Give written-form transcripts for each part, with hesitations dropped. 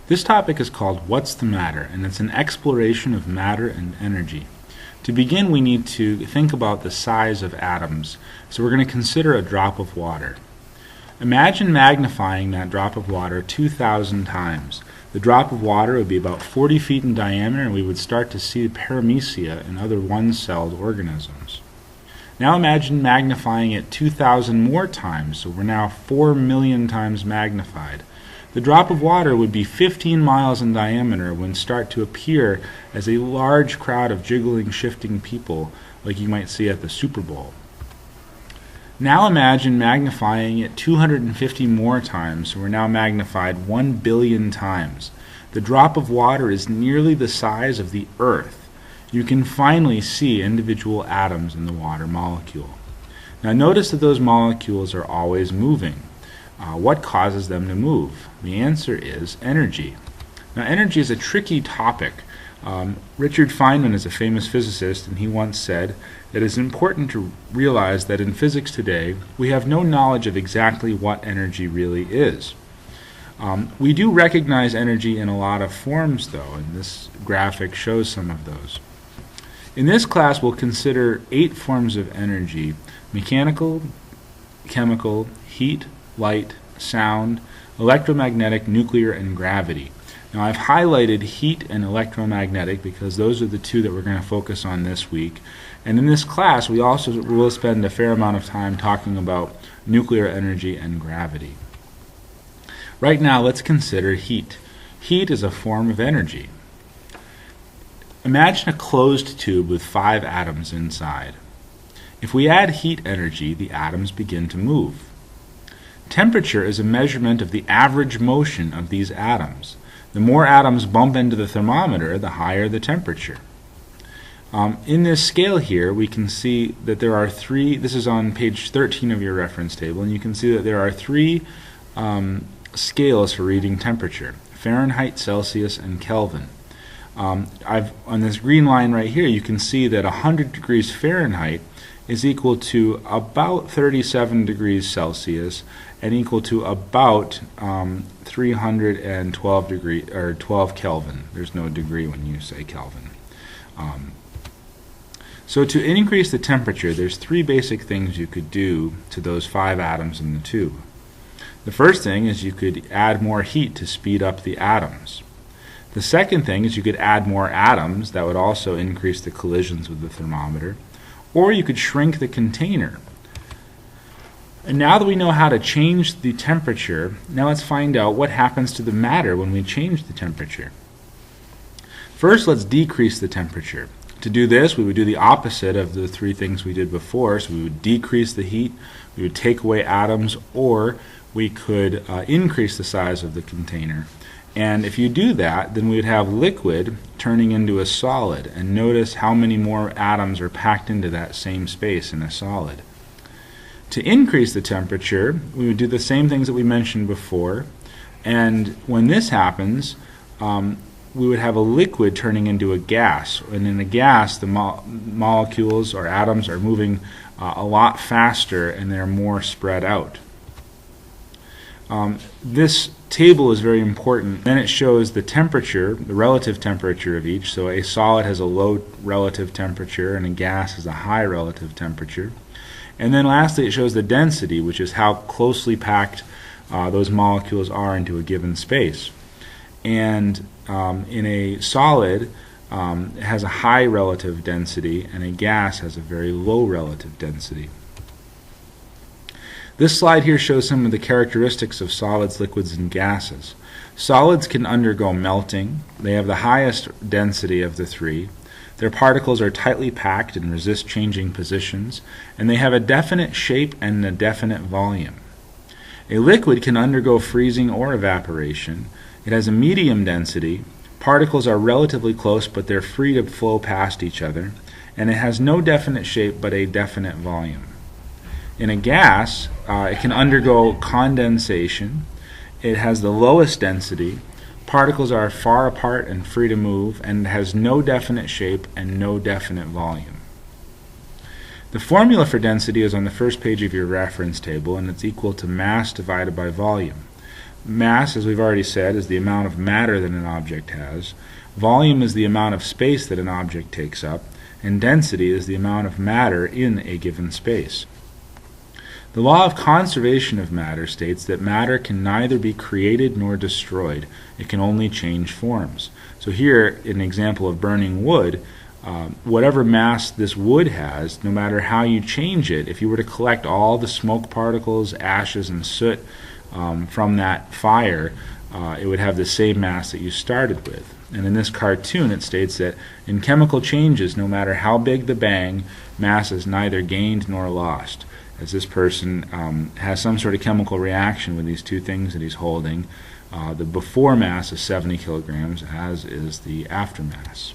This topic is called What's the Matter, and it's an exploration of matter and energy. To begin, we need to think about the size of atoms, so we're going to consider a drop of water. Imagine magnifying that drop of water 2,000 times. The drop of water would be about 40 feet in diameter, and we would start to see paramecia and other one-celled organisms. Now imagine magnifying it 2,000 more times, so we're now 4 million times magnified. The drop of water would be 15 miles in diameter and start to appear as a large crowd of jiggling, shifting people like you might see at the Super Bowl. Now imagine magnifying it 250 more times, so we're now magnified 1 billion times. The drop of water is nearly the size of the Earth. You can finally see individual atoms in the water molecule. Now notice that those molecules are always moving. What causes them to move? The answer is energy. Now energy is a tricky topic. Richard Feynman is a famous physicist, and he once said that it is important to realize that in physics today we have no knowledge of exactly what energy really is. We do recognize energy in a lot of forms though, and this graphic shows some of those. In this class we'll consider 8 forms of energy: mechanical, chemical, heat, light, sound, electromagnetic, nuclear, and gravity. Now I've highlighted heat and electromagnetic because those are the 2 that we're going to focus on this week. And in this class we also will spend a fair amount of time talking about nuclear energy and gravity. Right now let's consider heat. Heat is a form of energy. Imagine a closed tube with 5 atoms inside. If we add heat energy, the atoms begin to move. Temperature is a measurement of the average motion of these atoms. The more atoms bump into the thermometer, the higher the temperature. In this scale here, we can see that there are 3, this is on page 13 of your reference table, and you can see that there are 3 scales for reading temperature: Fahrenheit, Celsius, and Kelvin. On this green line right here, you can see that 100 degrees Fahrenheit is equal to about 37 degrees Celsius and equal to about 12 Kelvin. There's no degree when you say Kelvin. So to increase the temperature, there's 3 basic things you could do to those 5 atoms in the tube. The first thing is you could add more heat to speed up the atoms. The second thing is you could add more atoms. That would also increase the collisions with the thermometer. Or you could shrink the container. And now that we know how to change the temperature, now let's find out what happens to the matter when we change the temperature. First, let's decrease the temperature. To do this, we would do the opposite of the 3 things we did before. So we would decrease the heat, we would take away atoms, or we could increase the size of the container. And if you do that, then we would have liquid turning into a solid. And notice how many more atoms are packed into that same space in a solid. To increase the temperature, we would do the same things that we mentioned before. And when this happens, we would have a liquid turning into a gas. And in a gas, the molecules or atoms are moving a lot faster and they're more spread out. This table is very important. Then it shows the temperature, the relative temperature of each. So a solid has a low relative temperature and a gas has a high relative temperature. And then lastly it shows the density, which is how closely packed those molecules are into a given space. And in a solid, it has a high relative density, and a gas has a very low relative density. This slide here shows some of the characteristics of solids, liquids, and gases. Solids can undergo melting. They have the highest density of the 3. Their particles are tightly packed and resist changing positions, and they have a definite shape and a definite volume. A liquid can undergo freezing or evaporation. It has a medium density. Particles are relatively close, but they're free to flow past each other, and it has no definite shape but a definite volume. In a gas, it can undergo condensation. It has the lowest density. Particles are far apart and free to move, and it has no definite shape and no definite volume. The formula for density is on the first page of your reference table, and it's equal to mass divided by volume. Mass, as we've already said, is the amount of matter that an object has. Volume is the amount of space that an object takes up. And density is the amount of matter in a given space. The law of conservation of matter states that matter can neither be created nor destroyed. It can only change forms. So here, in an example of burning wood, whatever mass this wood has, no matter how you change it, if you were to collect all the smoke particles, ashes, and soot from that fire, it would have the same mass that you started with. And in this cartoon, it states that in chemical changes, no matter how big the bang, mass is neither gained nor lost. As this person has some sort of chemical reaction with these two things that he's holding, the before mass is 70 kilograms, as is the after mass.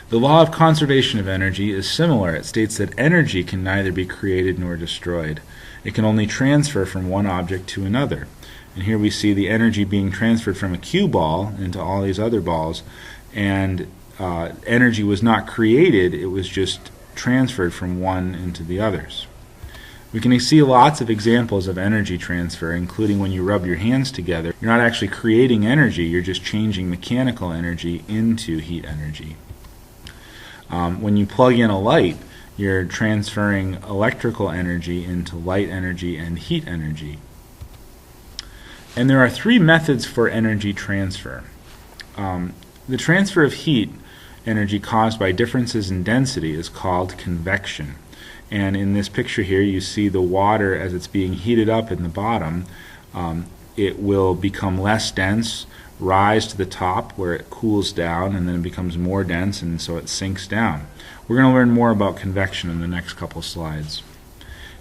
The law of conservation of energy is similar. It states that energy can neither be created nor destroyed. It can only transfer from one object to another. And here we see the energy being transferred from a cue ball into all these other balls, and energy was not created, it was just transferred from one into the others. We can see lots of examples of energy transfer, including when you rub your hands together. You're not actually creating energy, you're just changing mechanical energy into heat energy. When you plug in a light, you're transferring electrical energy into light energy and heat energy. And there are three methods for energy transfer. The transfer of heat energy caused by differences in density is called convection. And in this picture here, you see the water as it's being heated up in the bottom. It will become less dense, rise to the top where it cools down, and then it becomes more dense, and so it sinks down. We're going to learn more about convection in the next couple slides.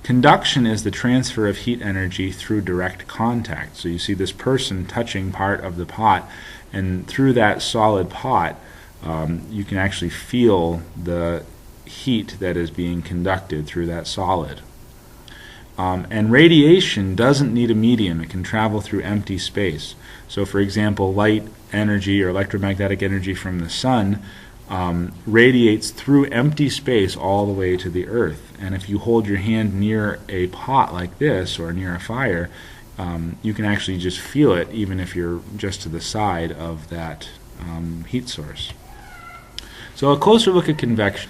Conduction is the transfer of heat energy through direct contact. So you see this person touching part of the pot, and through that solid pot, you can actually feel the heat that is being conducted through that solid. And radiation doesn't need a medium. It can travel through empty space. So for example, light energy or electromagnetic energy from the sun radiates through empty space all the way to the earth. And if you hold your hand near a pot like this or near a fire, you can actually just feel it even if you're just to the side of that heat source. So a closer look at convection.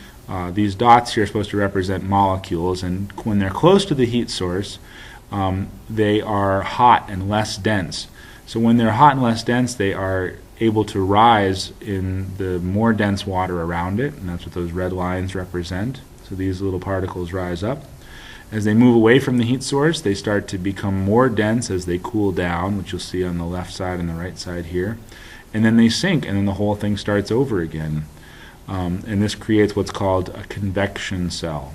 These dots here are supposed to represent molecules, and when they're close to the heat source, they are hot and less dense. So when they're hot and less dense, they are able to rise in the more dense water around it, and that's what those red lines represent. So these little particles rise up. As they move away from the heat source, they start to become more dense as they cool down, which you'll see on the left side and the right side here. And then they sink, and then the whole thing starts over again. And this creates what's called a convection cell.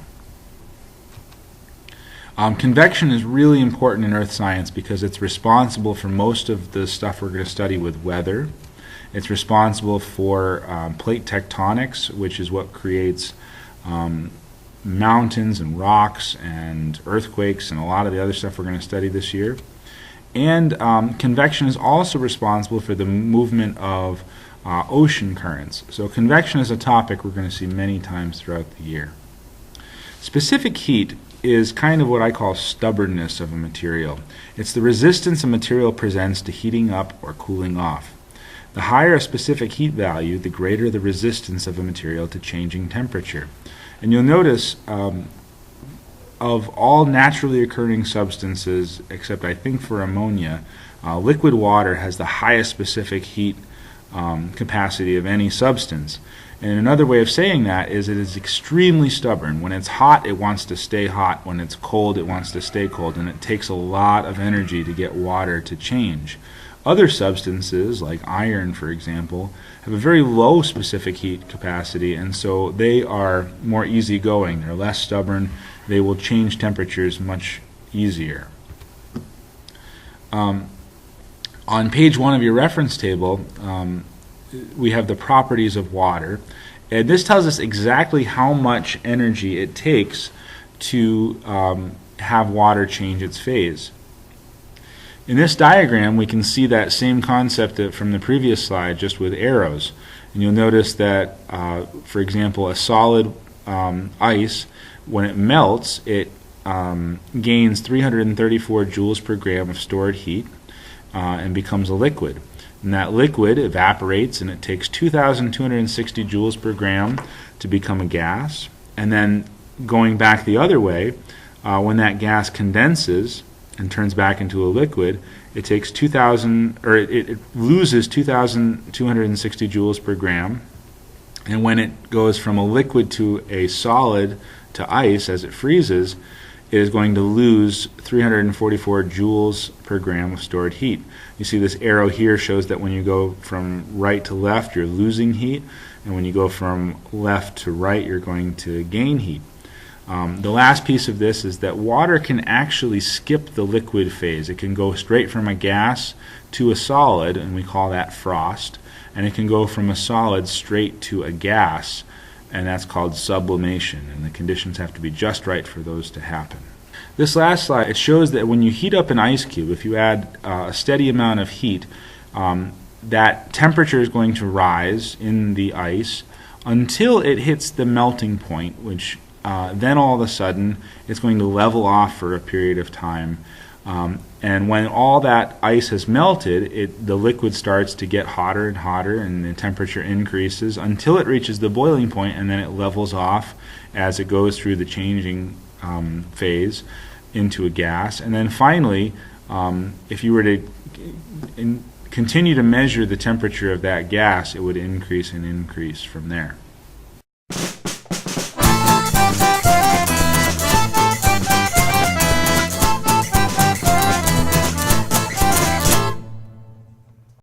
Convection is really important in earth science because it's responsible for most of the stuff we're going to study with weather. It's responsible for plate tectonics, which is what creates mountains and rocks and earthquakes and a lot of the other stuff we're going to study this year. And convection is also responsible for the movement of ocean currents. So convection is a topic we're going to see many times throughout the year. Specific heat is kind of what I call stubbornness of a material. It's the resistance a material presents to heating up or cooling off. The higher a specific heat value, the greater the resistance of a material to changing temperature. And you'll notice of all naturally occurring substances, except I think for ammonia, liquid water has the highest specific heat capacity of any substance. And another way of saying that is it is extremely stubborn. When it's hot, it wants to stay hot. When it's cold, it wants to stay cold. And it takes a lot of energy to get water to change. Other substances, like iron, for example, have a very low specific heat capacity, and so they are more easygoing. They're less stubborn. They will change temperatures much easier. On page 1 of your reference table, we have the properties of water, and this tells us exactly how much energy it takes to have water change its phase. In this diagram, we can see that same concept from the previous slide, just with arrows. And you'll notice that, for example, a solid ice, when it melts, it gains 334 joules per gram of stored heat. and becomes a liquid. And that liquid evaporates, and it takes 2,260 joules per gram to become a gas. And then going back the other way, when that gas condenses and turns back into a liquid, it takes 2,000, or it loses 2,260 joules per gram. And when it goes from a liquid to a solid to ice as it freezes, it is going to lose 344 joules per gram of stored heat. You see this arrow here shows that when you go from right to left, you're losing heat, and when you go from left to right, you're going to gain heat. The last piece of this is that water can actually skip the liquid phase. It can go straight from a gas to a solid, and we call that frost, and it can go from a solid straight to a gas, and that's called sublimation, and the conditions have to be just right for those to happen. This last slide, it shows that when you heat up an ice cube, if you add a steady amount of heat, that temperature is going to rise in the ice until it hits the melting point, which then all of a sudden it's going to level off for a period of time. And when all that ice has melted, the liquid starts to get hotter and hotter, and the temperature increases until it reaches the boiling point, and then it levels off as it goes through the changing phase into a gas. And then finally, if you were to continue to measure the temperature of that gas, it would increase and increase from there.